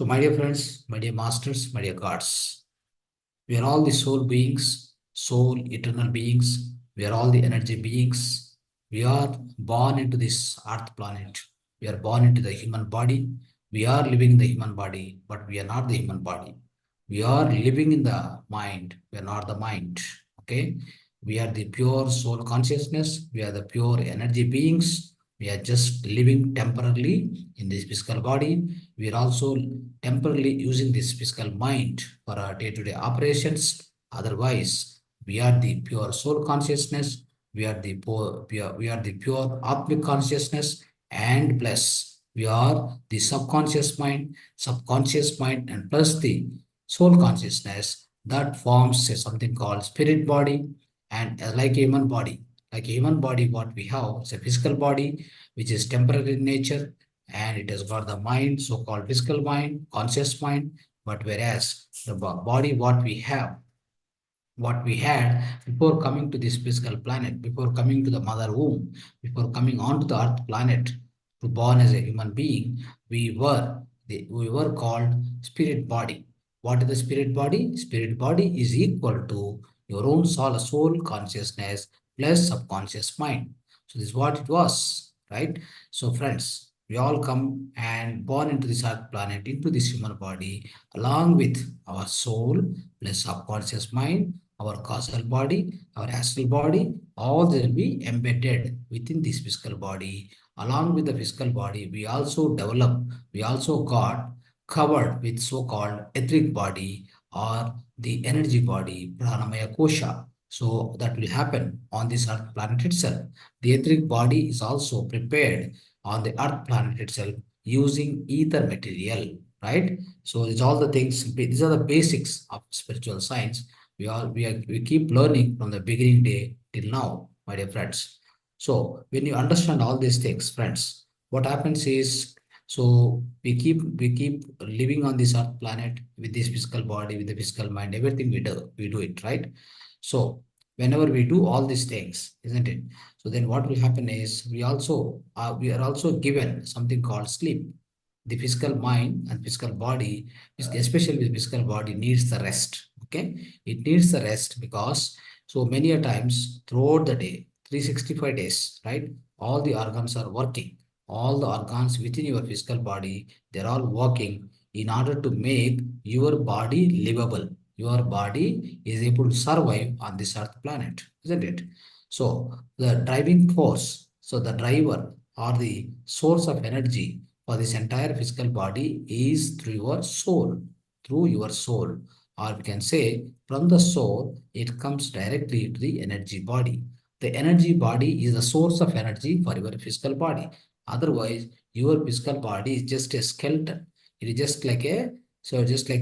So, my dear friends, my dear masters, my dear gods, we are all the soul beings, soul, eternal beings. We are all the energy beings. We are born into this earth planet. We are born into the human body. We are living in the human body, but we are not the human body. We are living in the mind. We are not the mind. Okay. We are the pure soul consciousness. We are the pure energy beings. We are just living temporarily in this physical body. We are also temporarily using this physical mind for our day-to-day operations. Otherwise, we are the pure soul consciousness. We are the pure Atmic consciousness, and plus we are the subconscious mind, and plus the soul consciousness that forms something called spirit body, and like a human body, what we have is a physical body which is temporary in nature, and it has got the mind, so-called physical mind, conscious mind. But whereas the body, what we had before coming to this physical planet, before coming to the mother womb, before coming onto the earth planet to born as a human being, we were called spirit body. What is the spirit body? Spirit body is equal to your own soul consciousness plus subconscious mind. So this is what it was, right? So friends, we all come and born into this earth planet, into this human body, along with our soul plus subconscious mind, our causal body, our astral body, all they will be embedded within this physical body. Along with the physical body, we also got covered with so-called etheric body or the energy body, pranamaya kosha. So that will happen on this earth planet itself. The etheric body is also prepared on the earth planet itself using ether material, right? So these all the things, these are the basics of spiritual science. We keep learning from the beginning day till now, my dear friends. So when you understand all these things, friends, what happens is, so we keep living on this earth planet with this physical body, with the physical mind, everything we do it, right? So whenever we do all these things, isn't it? So then what will happen is we are also given something called sleep. The physical mind and physical body, especially the physical body, needs the rest. Okay, it needs the rest because so many a times throughout the day, 365 days, right? All the organs are working. All the organs within your physical body, they're all working in order to make your body livable. Your body is able to survive on this earth planet, isn't it? So the driving force, so the driver or the source of energy for this entire physical body is through your soul, or we can say from the soul, it comes directly to the energy body. The energy body is the source of energy for your physical body. Otherwise, your physical body is just a skeleton. It is just like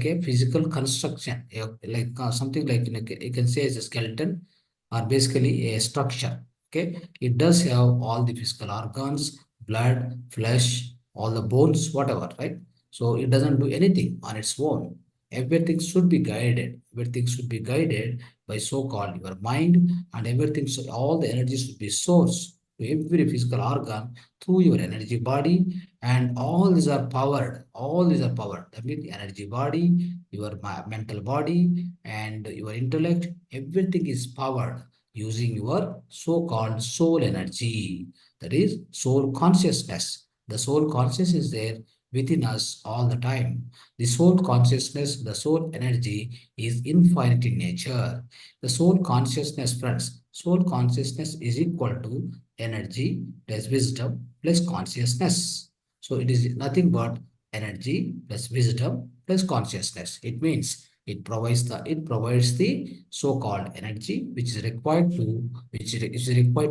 a physical construction, like something like you can say as a skeleton or basically a structure. Okay, it does have all the physical organs, blood, flesh, all the bones, whatever, right? So it doesn't do anything on its own. Everything should be guided. Everything should be guided by so-called your mind, and everything, so all the energy should be sourced to every physical organ through your energy body, and all these are powered. All these are powered. That means the energy body, your mental body, and your intellect. Everything is powered using your so-called soul energy. That is soul consciousness. The soul consciousness is there within us all the time. The soul consciousness, the soul energy is infinite in nature. The soul consciousness, friends, soul consciousness is equal to energy plus wisdom plus consciousness. So it is nothing but energy plus wisdom plus consciousness. It means it provides the so-called energy which is required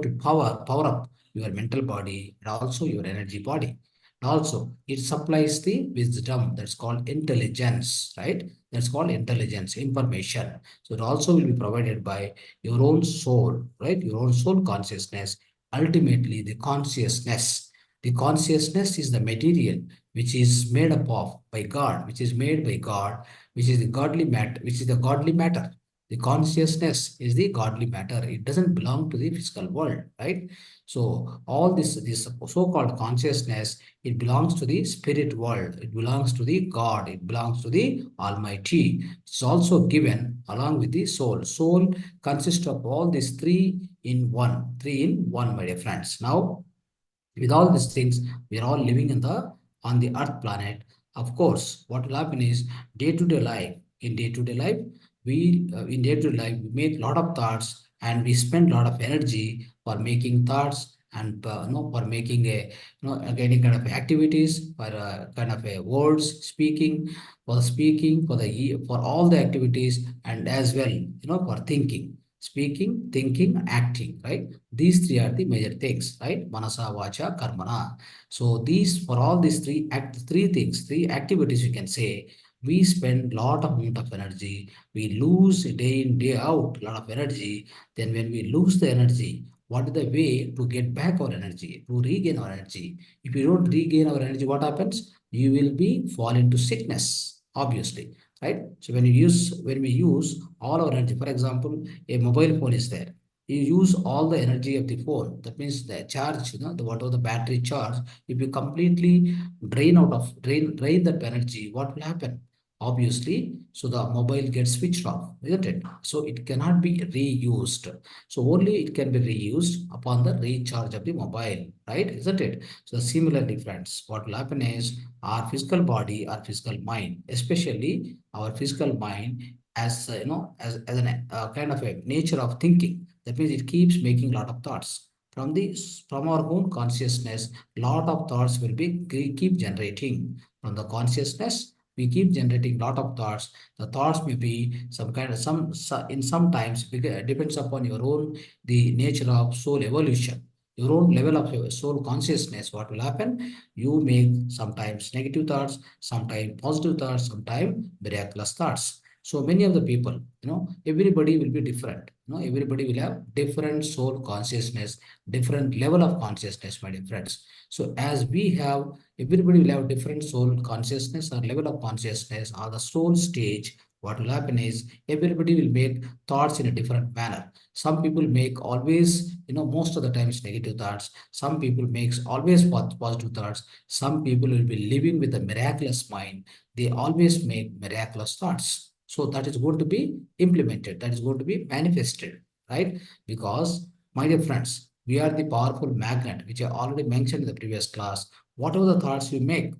to power up your mental body and also your energy body. And also, it supplies the wisdom, that's called intelligence, right? That's called intelligence, information. So it also will be provided by your own soul, right? Your own soul consciousness. Ultimately, the consciousness. The consciousness is the material which is made up of by God, which is made by God, which is the godly matter, The consciousness is the godly matter. It doesn't belong to the physical world, right? So all this so-called consciousness, it belongs to the spirit world. It belongs to the God. It belongs to the Almighty. It's also given along with the soul. Soul consists of all these three in one, my dear friends. Now, with all these things, we are all living in the on the earth planet. Of course, what will happen is day-to-day life. In day-to-day life, in day-to-day life we make a lot of thoughts and we spend a lot of energy for making thoughts and for making a any kind of activities for kind of a words speaking for for all the activities, and as well for thinking, speaking, thinking, acting, right? These three are the major things, right? Manasa, Vacha, Karmana. So these, for all these three things, three activities, you can say, we spend lot of amount of energy. We lose day in, day out, a lot of energy. Then when we lose the energy, what is the way to get back our energy, to regain our energy? If you don't regain our energy, what happens? You will be fall into sickness, obviously, right? So when we use all our energy, for example, a mobile phone is there, you use all the energy of the phone. That means the charge, the whatever the battery charge, if you completely drain that energy, what will happen? Obviously, so the mobile gets switched off, isn't it? So it cannot be reused. So only it can be reused upon the recharge of the mobile, right? Isn't it? So similarly, friends, what will happen is our physical body, our physical mind, especially our physical mind, as as an kind of a nature of thinking. That means it keeps making a lot of thoughts. From our own consciousness, lot of thoughts will be keep generating. From the consciousness, we keep generating lot of thoughts. The thoughts may be some kind of in sometimes depends upon your own the nature of soul evolution. Your own level of your soul consciousness, what will happen? You make sometimes negative thoughts, sometimes positive thoughts, sometimes miraculous thoughts. So many of the people, everybody will be different. Everybody will have different soul consciousness, different level of consciousness, my dear friends. So as we have, everybody will have different soul consciousness or level of consciousness or the soul stage. What will happen is everybody will make thoughts in a different manner. Some people make always, most of the times negative thoughts. Some people makes always positive thoughts. Some people will be living with a miraculous mind. They always make miraculous thoughts. So that is going to be implemented. That is going to be manifested, right? Because, my dear friends, we are the powerful magnet, which I already mentioned in the previous class. Whatever the thoughts you make,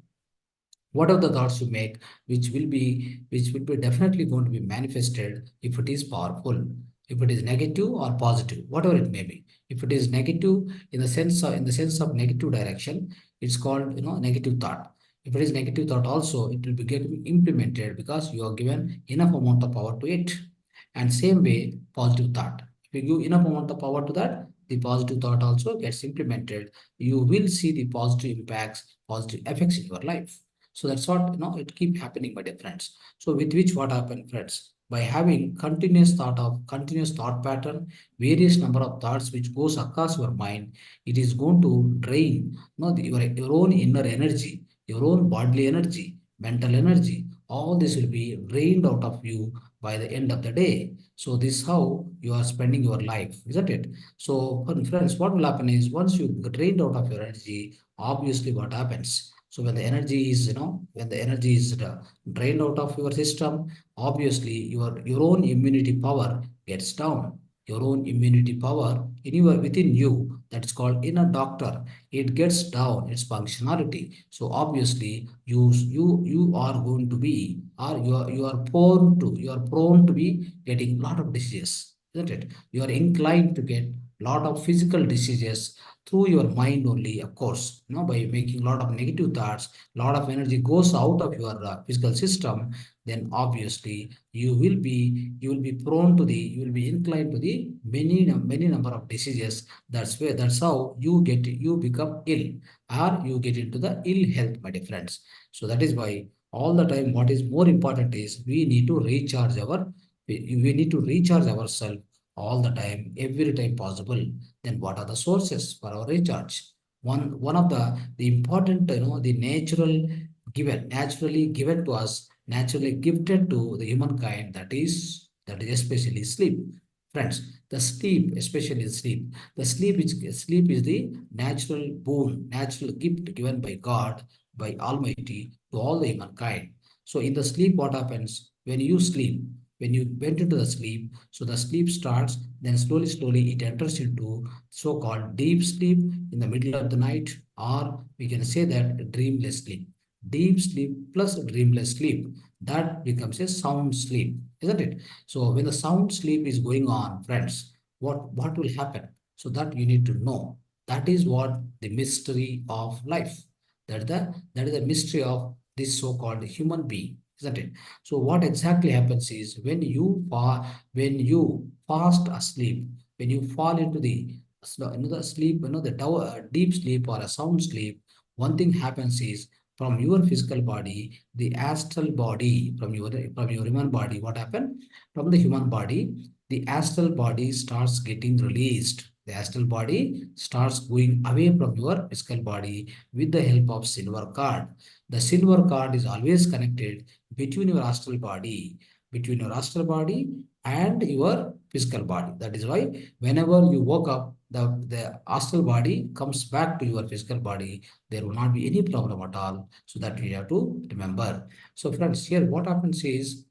whatever the thoughts you make, which will be definitely going to be manifested if it is powerful, if it is negative or positive, whatever it may be. If it is negative in the sense of negative direction, it's called negative thought. If it is negative thought also, it will be getting implemented because you are given enough amount of power to it. And same way, positive thought, if you give enough amount of power to that, the positive thought also gets implemented. You will see the positive impacts, positive effects in your life. So that's what it keep happening, my dear friends. So with which what happened, friends? By having continuous thought pattern, various number of thoughts which goes across your mind, it is going to drain your own inner energy, your own bodily energy, mental energy. All this will be drained out of you by the end of the day. So this is how you are spending your life, isn't it? So friends, what will happen is once you get drained out of your energy, obviously what happens? So when the energy is drained out of your system, obviously your own immunity power gets down. Your own immunity power within you, that's called inner doctor, it gets down its functionality. So obviously you are going to be, or you are prone to be getting a lot of diseases, isn't it? You are inclined to get lot of physical diseases through your mind only, of course, by making a lot of negative thoughts, a lot of energy goes out of your physical system. Then obviously you will be inclined to the many number of diseases. That's how you become ill, or you get into the ill health, my dear friends. So that is why all the time what is more important is we need to recharge ourselves all the time, every time possible. Then what are the sources for our recharge? One of the important, the naturally given to us, naturally gifted to the humankind, that is that is especially sleep. Friends, the sleep, especially sleep, the sleep is the natural boon, natural gift given by God, by Almighty to all the humankind. So in the sleep, what happens when you sleep? When you went into the sleep, so the sleep starts, then slowly it enters into so-called deep sleep in the middle of the night, or we can say that dreamless sleep. Deep sleep plus dreamless sleep, that becomes a sound sleep, isn't it? So when the sound sleep is going on, friends, what will happen? So that you need to know. That is what the mystery of life. That is the mystery of this so-called human being, isn't it? So what exactly happens is when you fast asleep, when you fall into the sleep, deep sleep or a sound sleep, one thing happens is from your physical body, the astral body, from your human body, what happened? From the human body, the astral body starts getting released. The astral body starts going away from your physical body with the help of silver cord. The silver cord is always connected between your astral body, and your physical body. That is why whenever you woke up, the astral body comes back to your physical body. There will not be any problem at all. So that we have to remember. So friends, here what happens is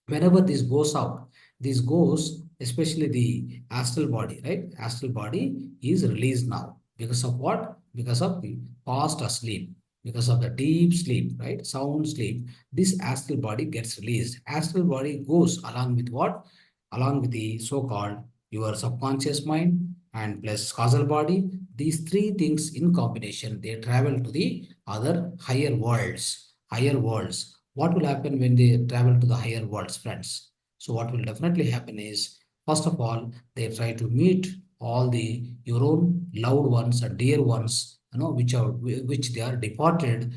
whenever this goes out, this goes, especially the astral body, right? Astral body is released now. Because of what? Because of the past asleep, because of the deep sleep, right? Sound sleep. This astral body gets released. Astral body goes along with what? Along with the so-called your subconscious mind and plus causal body. These three things in combination, they travel to the other higher worlds. Higher worlds. What will happen when they travel to the higher worlds, friends? So what will definitely happen is, first of all, they try to meet all the your own loved ones and dear ones, which they are departed,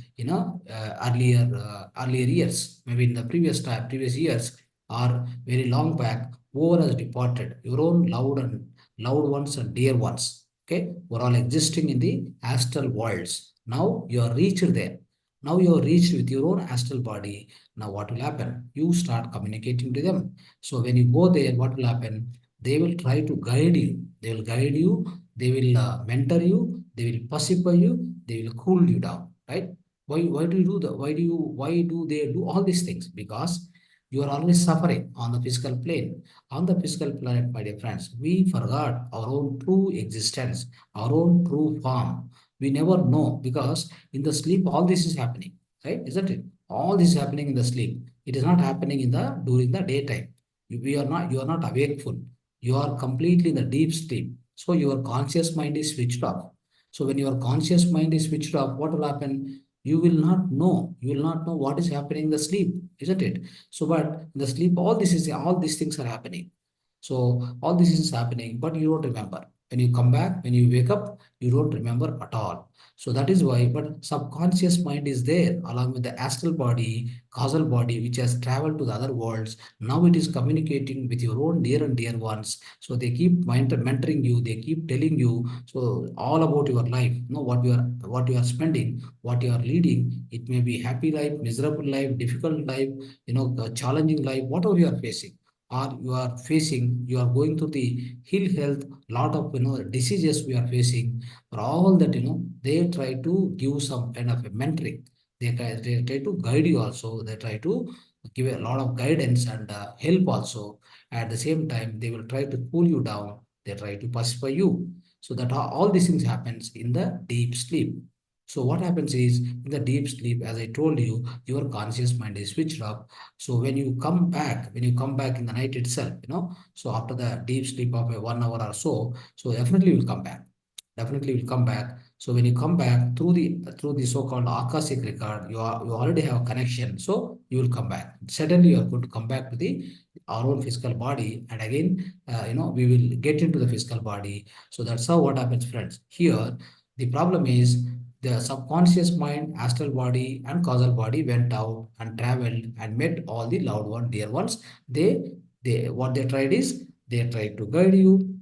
earlier years, maybe in the previous years, or very long back, whoever has departed, your own loved ones and dear ones. Okay, were all existing in the astral worlds. Now you are reached there. Now you are reached with your own astral body. Now what will happen? You start communicating to them. So when you go there, what will happen? They will try to guide you. They will guide you. They will mentor you. They will pacify you. They will cool you down. Right? Why do you do that? Why do they do all these things? Because you are always suffering on the physical plane. On the physical planet, my dear friends, we forgot our own true existence, our own true form. We never know because in the sleep, all this is happening, right? Isn't it? All this is happening in the sleep. It is not happening in the during the daytime. You are not awakeful. You are completely in the deep sleep. So your conscious mind is switched off. So when your conscious mind is switched off, what will happen? You will not know. You will not know what is happening in the sleep, isn't it? So, but in the sleep, all these things are happening. So all this is happening, but you don't remember. When you come back, when you wake up, you don't remember at all. So that is why, but subconscious mind is there along with the astral body, causal body, which has traveled to the other worlds. Now it is communicating with your own near and dear ones. So they keep mentoring you, they keep telling you so all about your life, what you are spending, what you are leading. It may be happy life, miserable life, difficult life, challenging life, whatever you are facing or you are going through the ill health, lot of diseases we are facing. For all that, they try to give some kind of a mentoring. They try to guide you also. They try to give a lot of guidance and help also. At the same time, they will try to cool you down. They try to pacify you. So that all these things happens in the deep sleep. So what happens is in the deep sleep, as I told you, your conscious mind is switched off. So when you come back in the night itself, so after the deep sleep of a 1 hour or so, so definitely will come back. Definitely will come back. So when you come back through the so-called Akashic record, you already have a connection. So you will come back. Suddenly you are going to come back to the our own physical body, and again, we will get into the physical body. So that's how what happens, friends. Here, the problem is the subconscious mind, astral body, and causal body went out and traveled and met all the loved ones, dear ones. They what they tried is they tried to guide you,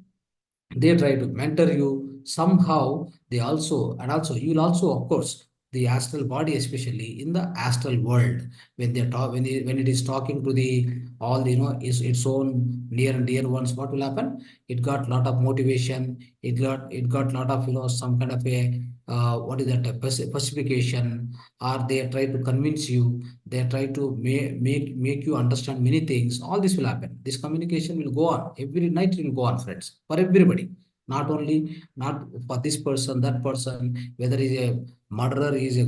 they try to mentor you somehow. They also, and also you will also, of course, the astral body, especially in the astral world, when they talk, when it is talking to the all, its own near and dear ones, what will happen? It got lot of motivation. It got lot of, some kind of a what is that, a pacification, or they try to convince you. They try to make you understand many things. All this will happen. This communication will go on every night. It will go on, friends, for everybody. Not for this person, that person, whether is a murderer, is a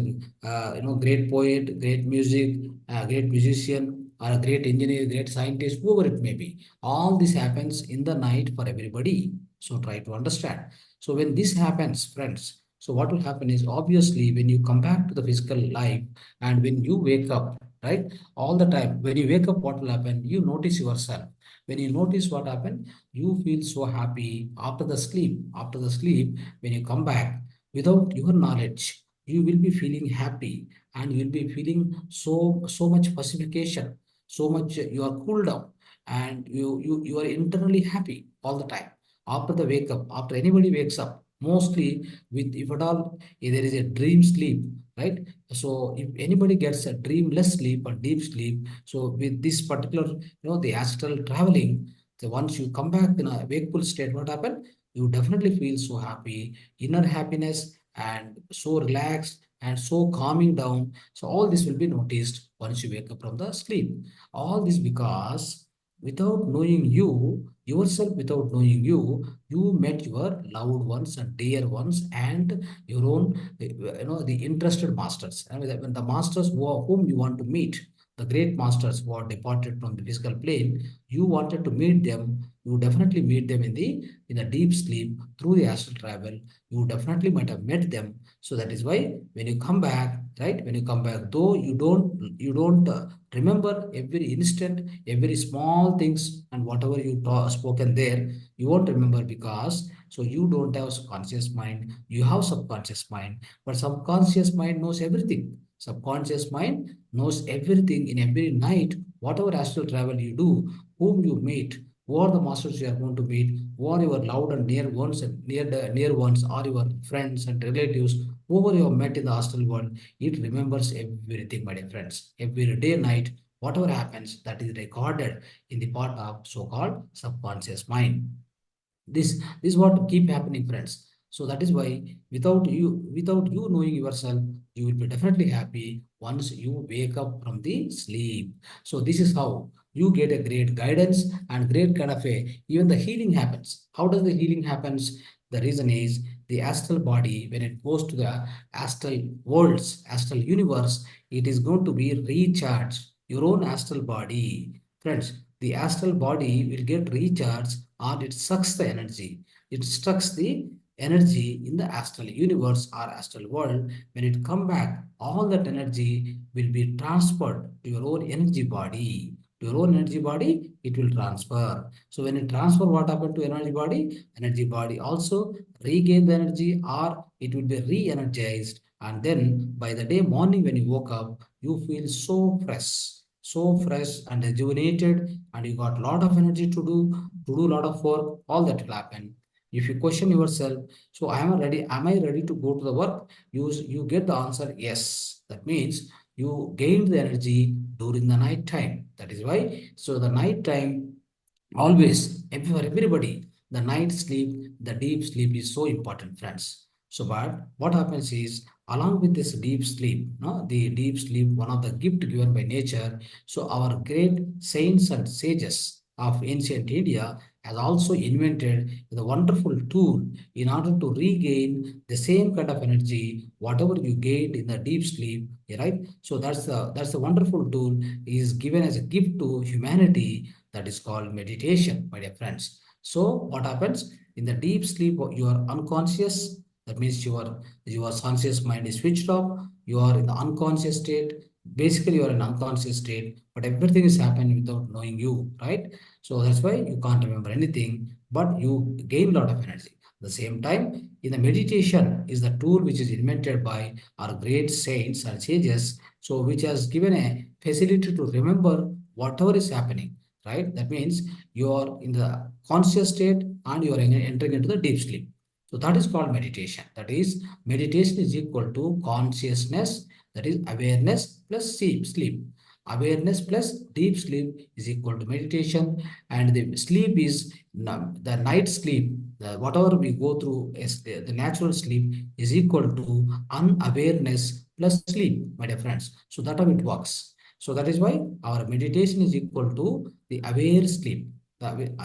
great poet, great music, great musician, or a great engineer, great scientist, whoever it may be. All this happens in the night for everybody. So try to understand. So when this happens, friends, so what will happen is, obviously, when you come back to the physical life and when you wake up, right, all the time, when you wake up, what will happen? You notice yourself. When you notice what happened, you feel so happy after the sleep. After the sleep, when you come back, without your knowledge, you will be feeling happy, and you will be feeling so much pacification, so much, you are cooled down, and you are internally happy all the time. After the wake up, after anybody wakes up, mostly, with, if at all, there is a dream sleep, right? So if anybody gets a dreamless sleep or deep sleep, so with this particular, the astral traveling, so once you come back in a wakeful state, what happened? You definitely feel so happy, inner happiness, and so relaxed and so calming down. So all this will be noticed once you wake up from the sleep. All this because, without knowing you yourself, without knowing you, you met your loved ones and dear ones, and your own, the interested masters. And when the masters whom you want to meet, the great masters who are departed from the physical plane, you wanted to meet them. You definitely meet them in the deep sleep through the astral travel. You definitely might have met them. So that is why when you come back, right, when you come back, though you don't remember every instant, every small things, and whatever you spoken there, you won't remember, because so you don't have subconscious mind. You have subconscious mind, but subconscious mind knows everything. Subconscious mind knows everything in every night. Whatever astral travel you do, whom you meet, who are the masters you are going to meet, who are your loved and near ones, and near ones, are your friends and relatives, whoever you have met in the astral world, it remembers everything, my dear friends. Every day, night, whatever happens, that is recorded in the part of so-called subconscious mind. This is what keep happening, friends. So that is why, without you knowing yourself, you will be definitely happy once you wake up from the sleep. So this is how you get a great guidance and great kind of a, even the healing happens. How does the healing happens? The reason is, the astral body, when it goes to the astral worlds, astral universe, it is going to be recharged. Your own astral body, friends, the astral body will get recharged, or it sucks the energy. It sucks the energy in the astral universe or astral world. When it come back, all that energy will be transferred to your own energy body. To your own energy body, it will transfer. So when it transfer, what happened to energy body? Energy body also regain the energy, or it will be re-energized. And then by the day morning, when you woke up, you feel so fresh and rejuvenated, and you got a lot of energy to do a lot of work. All that will happen. If you question yourself, so am I ready to go to the work? You get the answer, yes. That means you gained the energy during the night time. That is why, so the night time, always, for everybody, the night sleep, the deep sleep is so important, friends. So, but what happens is, along with this deep sleep, no, the deep sleep, one of the gift given by nature. So, our great saints and sages of ancient India has also invented the wonderful tool in order to regain the same kind of energy, whatever you gained in the deep sleep, right? So that's the wonderful tool is given as a gift to humanity, that is called meditation, my dear friends. So what happens in the deep sleep? You are unconscious. That means your conscious mind is switched off. You are in the unconscious state. Basically, you are in unconscious state, but everything is happening without knowing you, right? So that's why you can't remember anything, but you gain a lot of energy. At the same time, in the meditation is the tool which is invented by our great saints and sages, so which has given a facility to remember whatever is happening, right? That means you are in the conscious state and you are entering into the deep sleep. So that is called meditation. That is, meditation is equal to consciousness, that is awareness plus sleep. Awareness plus deep sleep is equal to meditation, and the sleep is the night sleep. Whatever we go through as the natural sleep is equal to unawareness plus sleep, my dear friends. So that how it works. So that is why our meditation is equal to the aware sleep.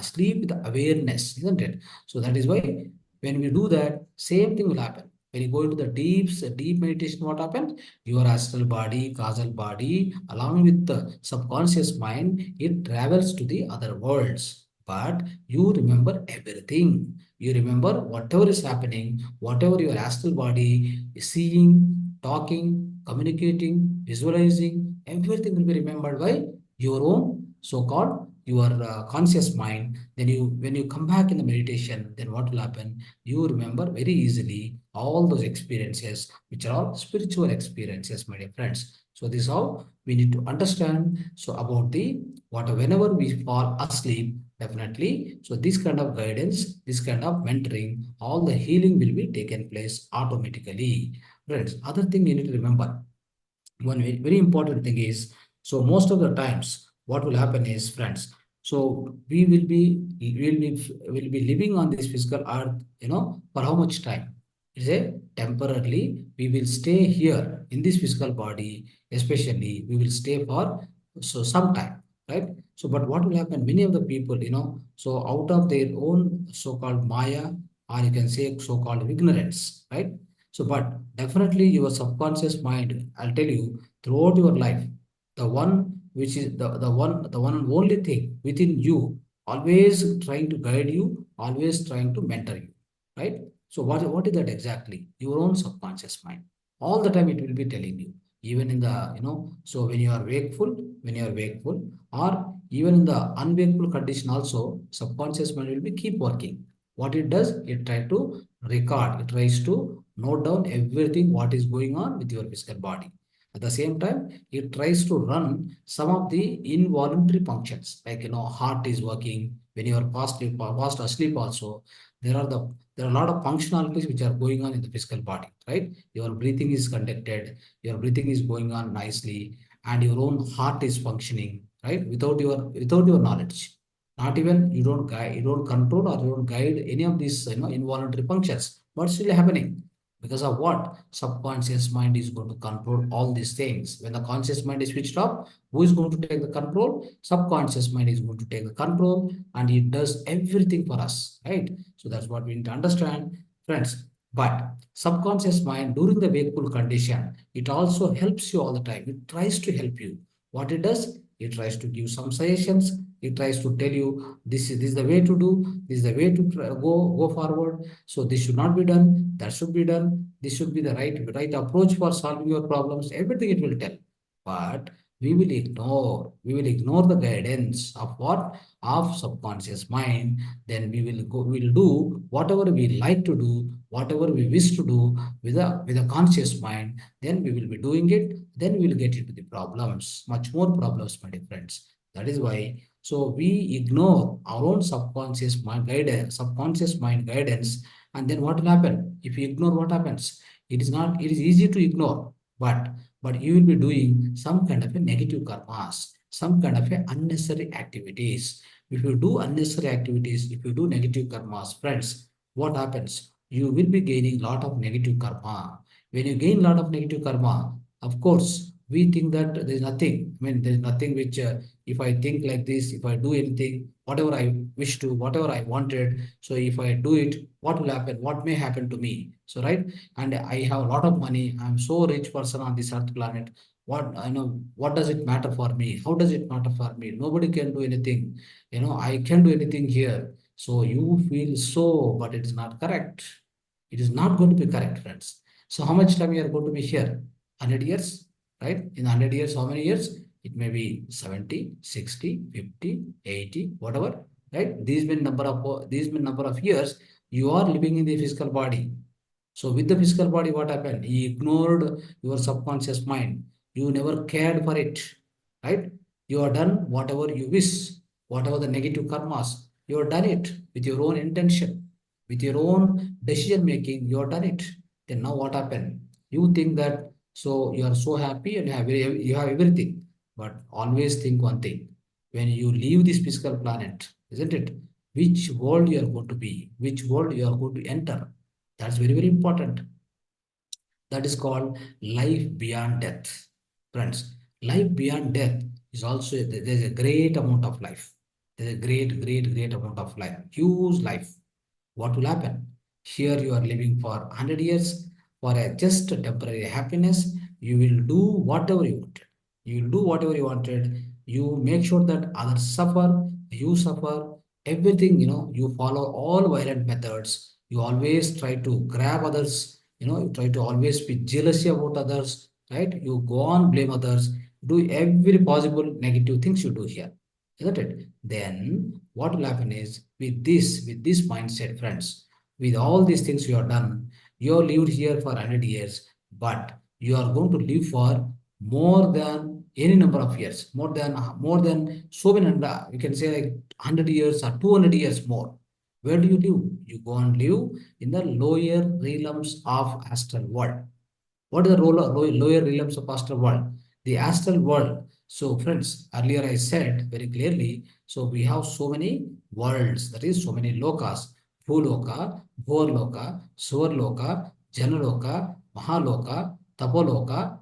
Sleep with awareness, isn't it? So that is why when we do that, same thing will happen. When you go into the deep meditation, what happens? Your astral body, causal body, along with the subconscious mind, it travels to the other worlds. But you remember everything. You remember whatever is happening, whatever your astral body is seeing, talking, communicating, visualizing, everything will be remembered by your own so-called your conscious mind. Then when you come back in the meditation, then what will happen? You remember very easily all those experiences, which are all spiritual experiences, my dear friends. So this is how we need to understand. So about the what whenever we fall asleep, definitely. So this kind of guidance, this kind of mentoring, all the healing will be taken place automatically. Friends, other thing you need to remember, one very important thing is, so most of the times what will happen is, friends, so we will be living on this physical earth, for how much time? Is a temporarily we will stay here in this physical body, especially we will stay for so some time, right? So but what will happen, many of the people, so out of their own so-called maya, or you can say so-called ignorance, right? So, but definitely your subconscious mind, I'll tell you, throughout your life, the one which is the one and only thing within you, always trying to guide you, always trying to mentor you, right? So what is that exactly? Your own subconscious mind. All the time it will be telling you, even in the, so when you are wakeful, or even in the unwakeful condition also, subconscious mind will be keep working. What it does, it try to record, it tries to note down everything what is going on with your physical body. At the same time, it tries to run some of the involuntary functions, like, heart is working when you are fast asleep also. There are a lot of functionalities which are going on in the physical body, right? Your breathing is conducted, your breathing is going on nicely, and your own heart is functioning, right? Without your knowledge. Not even you don't guide, you don't control, or you don't guide any of these, involuntary functions, but still happening. Because of what? Subconscious mind is going to control all these things. When the conscious mind is switched off, who is going to take the control? Subconscious mind is going to take the control, and it does everything for us, right? So that's what we need to understand, friends. But subconscious mind during the wakeful condition, it also helps you all the time. It tries to help you. What it does? It tries to give some suggestions. It tries to tell you this is the way to do. This is the way to go forward. So this should not be done. That should be done. This should be the right approach for solving your problems. Everything it will tell. But we will ignore. We will ignore the guidance of what? Of subconscious mind. Then we will do whatever we like to do, whatever we wish to do with a conscious mind. Then we will be doing it. Then we will get into the problems, much more problems, my dear friends. That is why. So we ignore our own subconscious mind guidance, and then what will happen? If you ignore, what happens? It is easy to ignore, but you will be doing some kind of a negative karmas, some kind of a unnecessary activities. If you do unnecessary activities, if you do negative karmas, friends, what happens? You will be gaining lot of negative karma. When you gain lot of negative karma, of course, we think that there is nothing. I mean, there is nothing which, if I think like this, if I do anything, whatever I wish to, whatever I wanted, so if I do it, what will happen? What may happen to me? So, right? And I have a lot of money. I'm so rich person on this earth planet. What does it matter for me? How does it matter for me? Nobody can do anything. I can do anything here. So you feel so, but it is not correct. It is not going to be correct, friends. So how much time you are going to be here? 100 years, right? In 100 years, how many years? It may be 70, 60, 50, 80, whatever, right? These mean number of years you are living in the physical body. So with the physical body, what happened? He ignored your subconscious mind. You never cared for it, right? You have done whatever you wish, whatever the negative karmas, you have done it with your own intention. with your own decision making, you have done it. Then now what happened? You think that so you are so happy and you have everything. But always think one thing. When you leave this physical planet, isn't it? Which world you are going to be, which world you are going to enter. That's very, very important. That is called life beyond death. Friends, life beyond death is also, there's a great amount of life. There's a great, great, great amount of life, huge life. What will happen? Here you are living for 100 years for a just a temporary happiness. You will do whatever you wanted. You will do whatever you wanted. You make sure that others suffer, you suffer, everything, you follow all violent methods. You always try to grab others, you try to always be jealousy about others, right? You go on blame others, do every possible negative things you do here, isn't it? Then what will happen is with this mindset, friends, with all these things you have done, you have lived here for 100 years, but you are going to live for more than any number of years, more than so many, you can say like 100 years or 200 years more. Where do you live? You go and live in the lower realms of astral world. What is the role of lower realms of astral world? The astral world. So, friends, earlier I said very clearly, so we have so many worlds, that is, so many lokas. Bhuloka, Bhorloka, Suvarloka, Janaloka, Mahaloka, Tapoloka,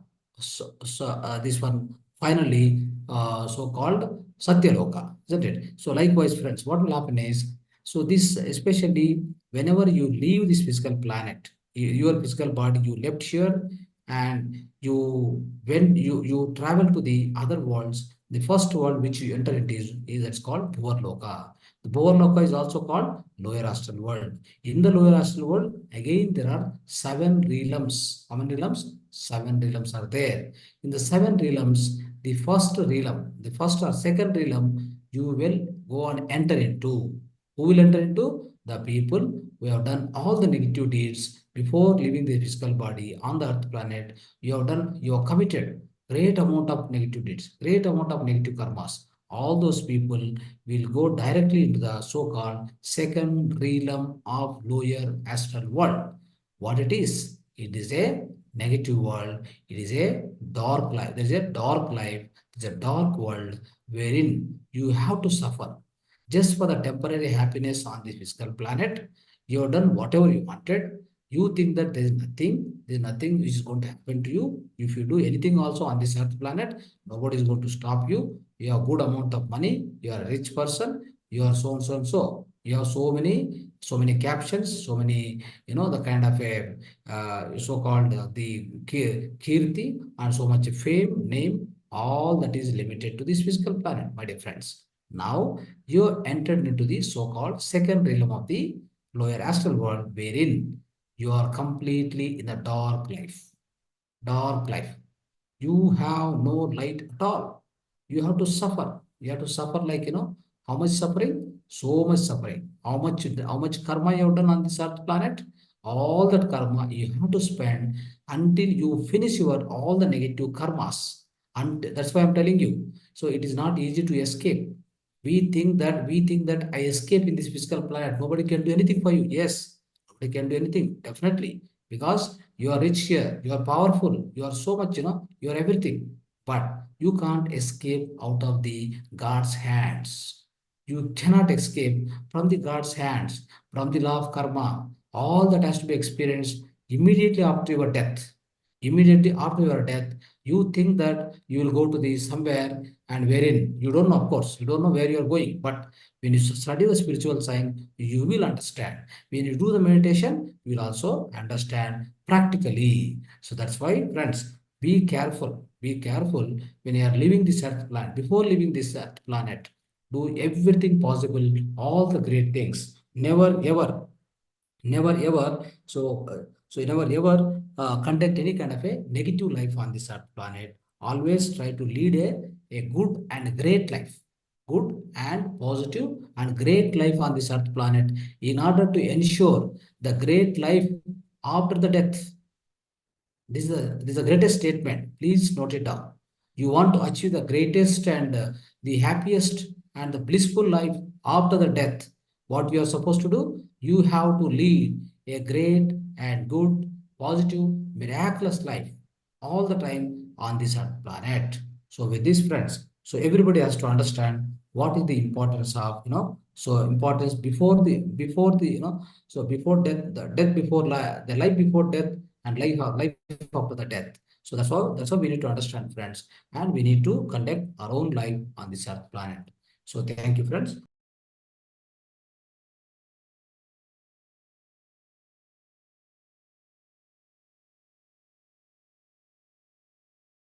this one finally so-called Satyaloka, isn't it? So likewise, friends, what will happen is, so this especially whenever you leave this physical planet, your physical body, you left here and you when you travel to the other worlds, the first world which you enter into is that's called Bhuvarloka. The Bhuvarloka is also called lower astral world. In the lower astral world, again there are seven realms. How many realms? Seven realms are there. In the seven realms, the first realm, the first or second realm, you will go and enter into. Who will enter into? The people who have done all the negative deeds before leaving the physical body on the earth planet. You have committed great amount of negative deeds, great amount of negative karmas. All those people will go directly into the so-called second realm of lower astral world. What it is? It is a negative world. It is a dark life. There is a dark life. There is a dark world wherein you have to suffer just for the temporary happiness on this physical planet. You have done whatever you wanted. You think that there is nothing which is going to happen to you. If you do anything also on this earth planet, nobody is going to stop you. You have good amount of money. You are a rich person. You are so and so and so. You have so many captions, so many, the kind of a so-called the kirti and so much fame, name, all that is limited to this physical planet, my dear friends. Now you entered into the so-called second realm of the lower astral world, wherein you are completely in the dark life. Dark life. You have no light at all. You have to suffer. You have to suffer like, how much suffering? So much suffering. How much karma you have done on this earth planet? All that karma you have to spend until you finish your all the negative karmas. And that's why I'm telling you. So it is not easy to escape. We think that I escape in this physical planet. Nobody can do anything for you. Yes, nobody can do anything, definitely. Because you are rich here, you are powerful, you are so much, you are everything. But you can't escape out of the God's hands. You cannot escape from the God's hands, from the law of karma. All that has to be experienced immediately after your death. Immediately after your death, you think that you will go to the somewhere and wherein you don't know, of course, you don't know where you are going. But when you study the spiritual science, you will understand. When you do the meditation, you will also understand practically. So that's why, friends, be careful. Be careful when you are leaving this earth planet. Before leaving this earth planet, do everything possible, all the great things. Never ever, never ever so never ever conduct any kind of a negative life on this earth planet. Always try to lead a good and great life, good and positive and great life on this earth planet, in order to ensure the great life after the death. This is the greatest statement. Please note it down. You want to achieve the greatest and the happiest and the blissful life after the death. What we are supposed to do? You have to lead a great and good, positive, miraculous life all the time on this earth planet. So with these friends, so everybody has to understand what is the importance of, so importance before the, so before death, the death before life, the life before death, and life after the death. So that's how we need to understand, friends, and we need to conduct our own life on this earth planet. So thank you, friends.